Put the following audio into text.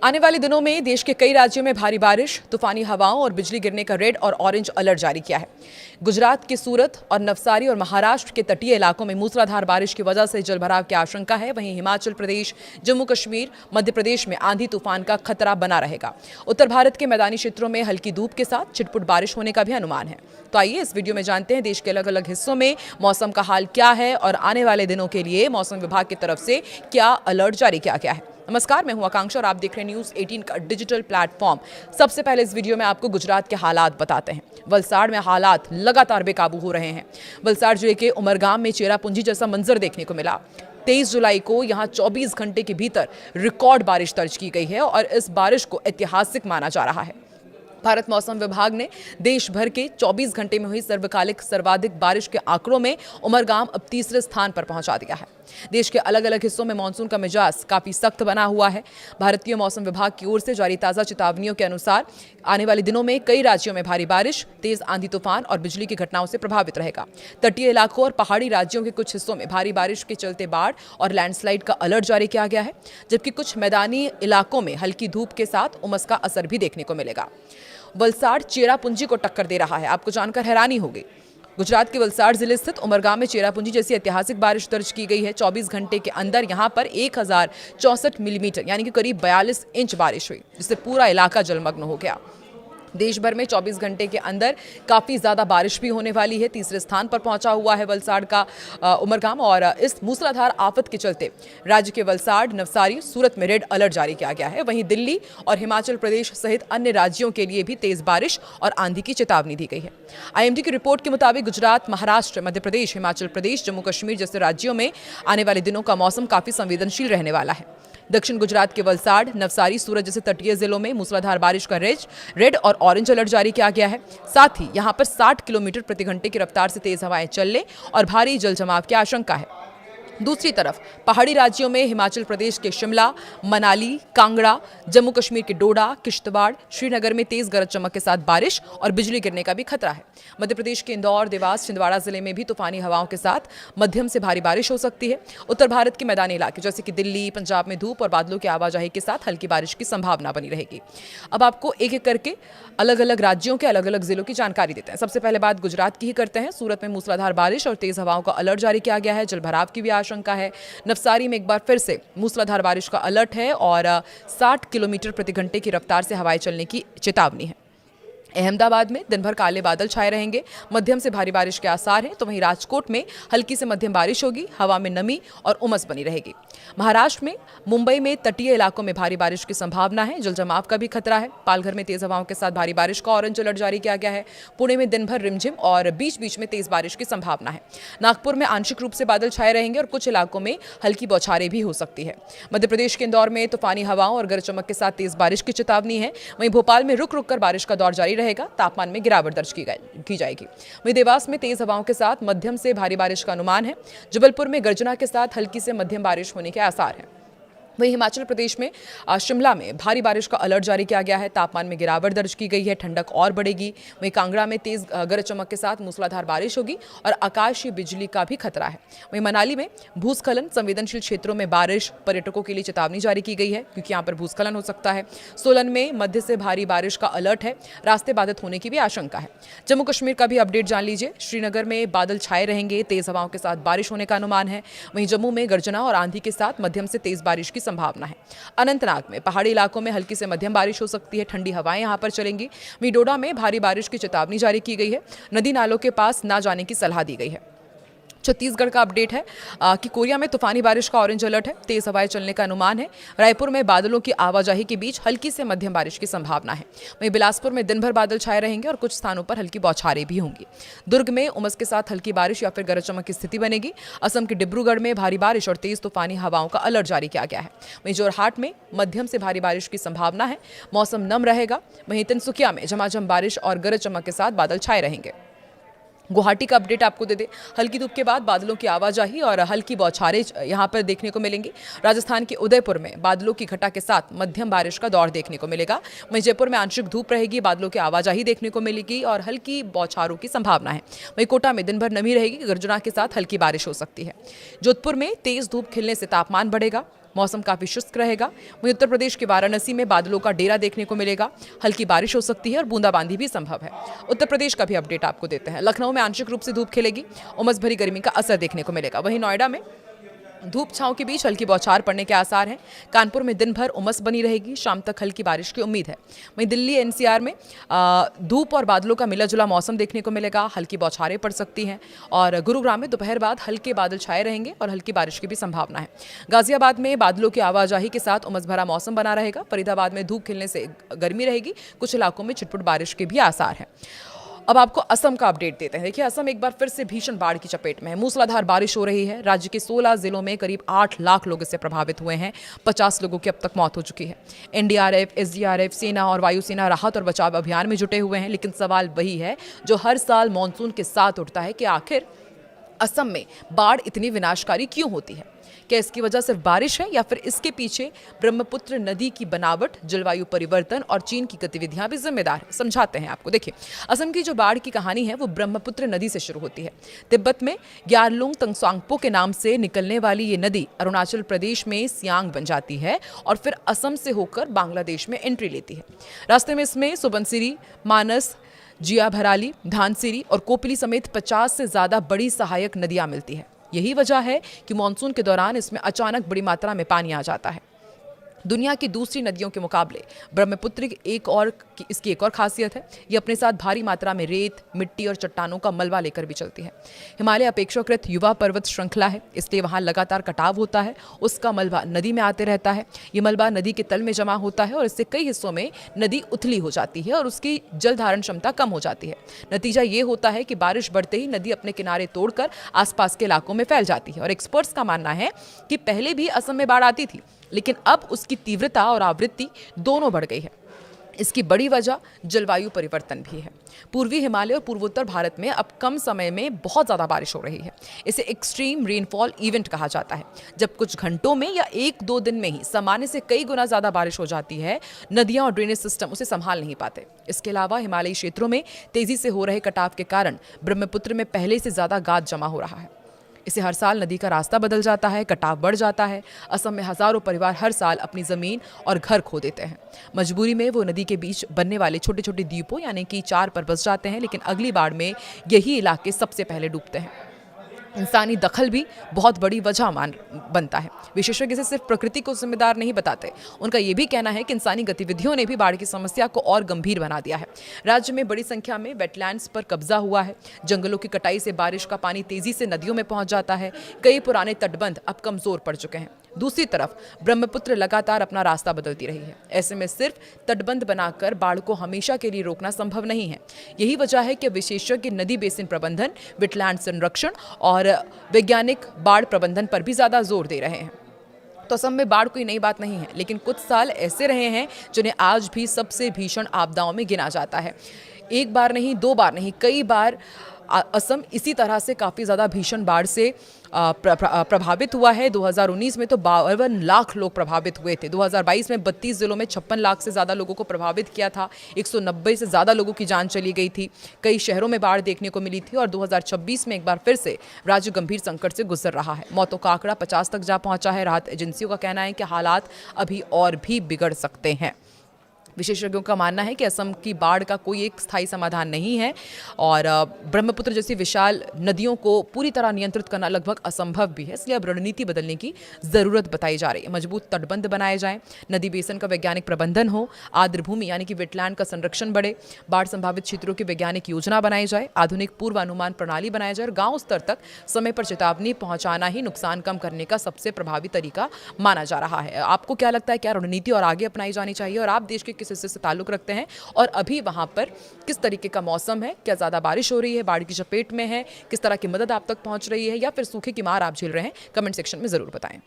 आने वाले दिनों में देश के कई राज्यों में भारी बारिश, तूफानी हवाओं और बिजली गिरने का रेड और ऑरेंज अलर्ट जारी किया है। गुजरात के सूरत और नवसारी और महाराष्ट्र के तटीय इलाकों में मूसलाधार बारिश की वजह से जलभराव की आशंका है। वहीं हिमाचल प्रदेश, जम्मू कश्मीर, मध्य प्रदेश में आंधी तूफान का खतरा बना रहेगा। उत्तर भारत के मैदानी क्षेत्रों में हल्की धूप के साथ छिटपुट बारिश होने का भी अनुमान है। तो आइए इस वीडियो में जानते हैं देश के अलग अलग हिस्सों में मौसम का हाल क्या है और आने वाले दिनों के लिए मौसम विभाग की तरफ से क्या अलर्ट जारी किया गया है। नमस्कार, मैं हूं आकांक्षा और आप देख रहे हैं न्यूज़ 18 का डिजिटल प्लेटफॉर्म। सबसे पहले इस वीडियो में आपको गुजरात के हालात बताते हैं। वलसाड़ में हालात लगातार बेकाबू हो रहे हैं। वलसाड़ जिले के उमरगाम में चेरापूंजी जैसा मंजर देखने को मिला। 23 जुलाई को यहां 24 घंटे के भीतर रिकॉर्ड बारिश दर्ज की गई है और इस बारिश को ऐतिहासिक माना जा रहा है। भारत मौसम विभाग ने देश भर के 24 घंटे में हुई सर्वकालिक सर्वाधिक बारिश के आंकड़ों में उमरगाम अब तीसरे स्थान पर पहुंचा दिया है। देश के अलग अलग हिस्सों में मानसून का मिजाज काफी सख्त बना हुआ है। भारतीय मौसम विभाग की ओर से जारी ताजा चेतावनियों के अनुसार आने वाले दिनों में कई राज्यों में भारी बारिश, तेज आंधी तूफान और बिजली की घटनाओं से प्रभावित रहेगा। तटीय इलाकों और पहाड़ी राज्यों के कुछ हिस्सों में भारी बारिश के चलते बाढ़ और लैंडस्लाइड का अलर्ट जारी किया गया है, जबकि कुछ मैदानी इलाकों में हल्की धूप के साथ उमस का असर भी देखने को मिलेगा। वलसाड़ चेरापूंजी को टक्कर दे रहा है। आपको जानकर हैरानी होगी, गुजरात के वलसाड़ जिले स्थित उमरगाम में चेरापूंजी जैसी ऐतिहासिक बारिश दर्ज की गई है। 24 घंटे के अंदर यहां पर 1064 मिलीमीटर यानी कि करीब 42 इंच बारिश हुई, जिससे पूरा इलाका जलमग्न हो गया। देश भर में 24 घंटे के अंदर काफ़ी ज़्यादा बारिश भी होने वाली है। तीसरे स्थान पर पहुंचा हुआ है वलसाड़ का उमरगाम और इस मूसलाधार आफत के चलते राज्य के वलसाड़, नवसारी, सूरत में रेड अलर्ट जारी किया गया है। वहीं दिल्ली और हिमाचल प्रदेश सहित अन्य राज्यों के लिए भी तेज बारिश और आंधी की चेतावनी दी गई है। IMD की रिपोर्ट के मुताबिक गुजरात, महाराष्ट्र, मध्य प्रदेश, हिमाचल प्रदेश, जम्मू कश्मीर जैसे राज्यों में आने वाले दिनों का मौसम काफ़ी संवेदनशील रहने वाला है। दक्षिण गुजरात के वलसाड़, नवसारी, सूरत जैसे तटीय जिलों में मूसलाधार बारिश का रेड और ऑरेंज अलर्ट जारी किया गया है। साथ ही यहां पर 60 किलोमीटर प्रति घंटे की रफ्तार से तेज हवाएं चलने और भारी जल जमाव की आशंका है। दूसरी तरफ पहाड़ी राज्यों में हिमाचल प्रदेश के शिमला, मनाली, कांगड़ा, जम्मू कश्मीर के डोडा, किश्तवाड़, श्रीनगर में तेज गरज चमक के साथ बारिश और बिजली गिरने का भी खतरा है। मध्य प्रदेश के इंदौर, देवास, छिंदवाड़ा जिले में भी तूफानी हवाओं के साथ मध्यम से भारी बारिश हो सकती है। उत्तर भारत के मैदानी इलाके जैसे कि दिल्ली, पंजाब में धूप और बादलों की आवाजाही के साथ हल्की बारिश की संभावना बनी रहेगी। अब आपको एक एक करके अलग अलग राज्यों के अलग अलग जिलों की जानकारी देते हैं। सबसे पहले बात गुजरात की ही करते हैं। सूरत में मूसलाधार बारिश और तेज हवाओं का अलर्ट जारी किया गया है। जलभराव की भी आशंका है। नवसारी में एक बार फिर से मूसलाधार बारिश का अलर्ट है और 60 किलोमीटर प्रति घंटे की रफ्तार से हवाएं चलने की चेतावनी है। अहमदाबाद में दिन भर काले बादल छाए रहेंगे, मध्यम से भारी बारिश के आसार हैं। तो वहीं राजकोट में हल्की से मध्यम बारिश होगी, हवा में नमी और उमस बनी रहेगी। महाराष्ट्र में मुंबई में तटीय इलाकों में भारी बारिश की संभावना है। जल जमाव का भी खतरा है। पालघर में तेज हवाओं के साथ भारी बारिश का ऑरेंज अलर्ट जारी किया गया है। पुणे में दिन भर रिमझिम और बीच बीच में तेज बारिश की संभावना है। नागपुर में आंशिक रूप से बादल छाए रहेंगे और कुछ इलाकों में हल्की बौछारें भी हो सकती है। मध्य प्रदेश के इंदौर में तूफानी हवाओं और गरज चमक के साथ तेज बारिश की चेतावनी है। वहीं भोपाल में रुक रुक कर बारिश का दौर जारी रहेगा। तापमान में गिरावट दर्ज की जाएगी। वहीं देवास में तेज हवाओं के साथ मध्यम से भारी बारिश का अनुमान है। जबलपुर में गर्जना के साथ हल्की से मध्यम बारिश होने के आसार हैं। वहीं हिमाचल प्रदेश में शिमला में भारी बारिश का अलर्ट जारी किया गया है। तापमान में गिरावट दर्ज की गई है। ठंडक और बढ़ेगी। वहीं कांगड़ा में तेज गरज चमक के साथ मूसलाधार बारिश होगी और आकाशीय बिजली का भी खतरा है। वहीं मनाली में भूस्खलन संवेदनशील क्षेत्रों में बारिश, पर्यटकों के लिए चेतावनी जारी की गई है क्योंकि यहाँ पर भूस्खलन हो सकता है। सोलन में मध्य से भारी बारिश का अलर्ट है। रास्ते बाधित होने की भी आशंका है। जम्मू कश्मीर का भी अपडेट जान लीजिए। श्रीनगर में बादल छाए रहेंगे, तेज हवाओं के साथ बारिश होने का अनुमान है। वहीं जम्मू में गर्जना और आंधी के साथ मध्यम से तेज बारिश की संभावना है। अनंतनाग में पहाड़ी इलाकों में हल्की से मध्यम बारिश हो सकती है। ठंडी हवाएं यहां पर चलेंगी। वहीं डोडा में भारी बारिश की चेतावनी जारी की गई है। नदी नालों के पास ना जाने की सलाह दी गई है। छत्तीसगढ़ का अपडेट है कि कोरिया में तूफानी बारिश का ऑरेंज अलर्ट है। तेज हवाएं चलने का अनुमान है। रायपुर में बादलों की आवाजाही के बीच हल्की से मध्यम बारिश की संभावना है। वहीं बिलासपुर में दिन भर बादल छाए रहेंगे और कुछ स्थानों पर हल्की बौछारें भी होंगी। दुर्ग में उमस के साथ हल्की बारिश या फिर गरज चमक की स्थिति बनेगी। असम के डिब्रूगढ़ में भारी बारिश और तेज तूफानी हवाओं का अलर्ट जारी किया गया है। वहीं जोरहाट में मध्यम से भारी बारिश की संभावना है। मौसम नम रहेगा। वहीं तिनसुकिया में झमाझम बारिश और गरज चमक के साथ बादल छाए रहेंगे। गुवाहाटी का अपडेट आपको दे दे। हल्की धूप के बाद बादलों की आवाजाही और हल्की बौछारें यहां पर देखने को मिलेंगी। राजस्थान के उदयपुर में बादलों की घटा के साथ मध्यम बारिश का दौर देखने को मिलेगा। वहीं जयपुर में आंशिक धूप रहेगी, बादलों की आवाजाही देखने को मिलेगी और हल्की बौछारों की संभावना है। वहीं कोटा में दिन भर नमी रहेगी, गर्जना के साथ हल्की बारिश हो सकती है। जोधपुर में तेज धूप खिलने से तापमान बढ़ेगा। मौसम काफी शुष्क रहेगा। वहीं उत्तर प्रदेश के वाराणसी में बादलों का डेरा देखने को मिलेगा, हल्की बारिश हो सकती है और बूंदाबांदी भी संभव है। उत्तर प्रदेश का भी अपडेट आपको देते हैं। लखनऊ में आंशिक रूप से धूप खिलेगी, उमस भरी गर्मी का असर देखने को मिलेगा। वहीं नोएडा में धूप छांव के बीच हल्की बौछार पड़ने के आसार हैं। कानपुर में दिन भर उमस बनी रहेगी, शाम तक हल्की बारिश की उम्मीद है। वहीं दिल्ली एनसीआर में धूप और बादलों का मिला जुला मौसम देखने को मिलेगा, हल्की बौछारें पड़ सकती हैं। और गुरुग्राम में दोपहर बाद हल्के बादल छाए रहेंगे और हल्की बारिश की भी संभावना है। गाजियाबाद में बादलों की आवाजाही के साथ उमस भरा मौसम बना रहेगा। फरीदाबाद में धूप खिलने से गर्मी रहेगी, कुछ इलाकों में छिटपुट बारिश के भी आसार हैं। अब आपको असम का अपडेट देते हैं। देखिए, असम एक बार फिर से भीषण बाढ़ की चपेट में है। मूसलाधार बारिश हो रही है। राज्य के 16 जिलों में करीब 8 लाख लोग इससे प्रभावित हुए हैं। 50 लोगों की अब तक मौत हो चुकी है। एनडीआरएफ, एसडीआरएफ, सेना और वायुसेना राहत और बचाव अभियान में जुटे हुए हैं। लेकिन सवाल वही है जो हर साल मानसून के साथ उठता है कि आखिर असम में बाढ़ इतनी विनाशकारी क्यों होती है? क्या इसकी वजह सिर्फ बारिश है या फिर इसके पीछे ब्रह्मपुत्र नदी की बनावट, जलवायु परिवर्तन और चीन की गतिविधियां भी जिम्मेदार हैं? समझाते हैं आपको। देखिए, असम की जो बाढ़ की कहानी है वो ब्रह्मपुत्र नदी से शुरू होती है। तिब्बत में ग्यारलुंग तंगसांगपो के नाम से निकलने वाली ये नदी अरुणाचल प्रदेश में सियांग बन जाती है और फिर असम से होकर बांग्लादेश में एंट्री लेती है। रास्ते में इसमें सुबनसिरी, मानस, जिया भराली, धानसिरी और कोपली समेत 50 से ज्यादा बड़ी सहायक नदियां मिलती है। यही वजह है कि मानसून के दौरान इसमें अचानक बड़ी मात्रा में पानी आ जाता है। दुनिया की दूसरी नदियों के मुकाबले ब्रह्मपुत्र इसकी एक और खासियत है, ये अपने साथ भारी मात्रा में रेत, मिट्टी और चट्टानों का मलबा लेकर भी चलती है। हिमालय अपेक्षाकृत युवा पर्वत श्रृंखला है, इसलिए वहाँ लगातार कटाव होता है। उसका मलबा नदी में आते रहता है। ये मलबा नदी के तल में जमा होता है और इससे कई हिस्सों में नदी उथली हो जाती है और उसकी जल धारण क्षमता कम हो जाती है। नतीजा ये होता है कि बारिश बढ़ते ही नदी अपने किनारे तोड़कर आसपास के इलाकों में फैल जाती है। और एक्सपर्ट्स का मानना है कि पहले भी असम में बाढ़ आती थी, लेकिन अब उसकी तीव्रता और आवृत्ति दोनों बढ़ गई है। इसकी बड़ी वजह जलवायु परिवर्तन भी है। पूर्वी हिमालय और पूर्वोत्तर भारत में अब कम समय में बहुत ज़्यादा बारिश हो रही है। इसे एक्सट्रीम रेनफॉल इवेंट कहा जाता है, जब कुछ घंटों में या 1-2 दिन में ही सामान्य से कई गुना ज़्यादा बारिश हो जाती है। नदियां और ड्रेनेज सिस्टम उसे संभाल नहीं पाते। इसके अलावा हिमालयी क्षेत्रों में तेजी से हो रहे कटाव के कारण ब्रह्मपुत्र में पहले से ज़्यादा गाद जमा हो रहा है। इससे हर साल नदी का रास्ता बदल जाता है, कटाव बढ़ जाता है। असम में हजारों परिवार हर साल अपनी ज़मीन और घर खो देते हैं। मजबूरी में वो नदी के बीच बनने वाले छोटे छोटे द्वीपों यानी कि चार पर बस जाते हैं, लेकिन अगली बाढ़ में यही इलाके सबसे पहले डूबते हैं। इंसानी दखल भी बहुत बड़ी वजह बनता है। विशेषज्ञ इसे सिर्फ प्रकृति को जिम्मेदार नहीं बताते। उनका ये भी कहना है कि इंसानी गतिविधियों ने भी बाढ़ की समस्या को और गंभीर बना दिया है। राज्य में बड़ी संख्या में वेटलैंड्स पर कब्जा हुआ है। जंगलों की कटाई से बारिश का पानी तेजी से नदियों में पहुंच जाता है। कई पुराने तटबंध अब कमजोर पड़ चुके हैं। दूसरी तरफ ब्रह्मपुत्र लगातार अपना रास्ता बदलती रही है। ऐसे में सिर्फ तटबंध बनाकर बाढ़ को हमेशा के लिए रोकना संभव नहीं है। यही वजह है कि विशेषज्ञ नदी बेसिन प्रबंधन, वेटलैंड संरक्षण और वैज्ञानिक बाढ़ प्रबंधन पर भी ज्यादा जोर दे रहे हैं। तो असम में बाढ़ कोई नई बात नहीं है, लेकिन कुछ साल ऐसे रहे हैं जिन्हें आज भी सबसे भीषण आपदाओं में गिना जाता है। एक बार नहीं, 2 बार नहीं, कई बार असम इसी तरह से काफ़ी ज़्यादा भीषण बाढ़ से प्रभावित हुआ है। 2019 में तो 52 लाख लोग प्रभावित हुए थे। 2022 में 32 जिलों में 56 लाख से ज़्यादा लोगों को प्रभावित किया था। 190 से ज़्यादा लोगों की जान चली गई थी। कई शहरों में बाढ़ देखने को मिली थी और 2026 में एक बार फिर से राज्य गंभीर संकट से गुजर रहा है। मौतों का आंकड़ा 50 तक जा पहुंचा है। राहत एजेंसियों का कहना है कि हालात अभी और भी बिगड़ सकते हैं। विशेषज्ञों का मानना है कि असम की बाढ़ का कोई एक स्थायी समाधान नहीं है और ब्रह्मपुत्र जैसी विशाल नदियों को पूरी तरह नियंत्रित करना लगभग असंभव भी है। इसलिए अब रणनीति बदलने की ज़रूरत बताई जा रही है। मजबूत तटबंध बनाए जाएं, नदी बेसिन का वैज्ञानिक प्रबंधन हो, आर्द्र भूमि यानी कि वेटलैंड का संरक्षण बढ़े, बाढ़ संभावित क्षेत्रों की वैज्ञानिक योजना बनाई जाए, आधुनिक पूर्वानुमान प्रणाली बनाई जाए और गाँव स्तर तक समय पर चेतावनी पहुँचाना ही नुकसान कम करने का सबसे प्रभावी तरीका माना जा रहा है। आपको क्या लगता है, क्या रणनीति और आगे अपनाई जानी चाहिए और आप देश के किस हिस्से से ताल्लुक रखते हैं और अभी वहां पर किस तरीके का मौसम है? क्या ज्यादा बारिश हो रही है, बाढ़ की चपेट में है, किस तरह की मदद आप तक पहुंच रही है या फिर सूखे की मार आप झेल रहे हैं? कमेंट सेक्शन में जरूर बताएं।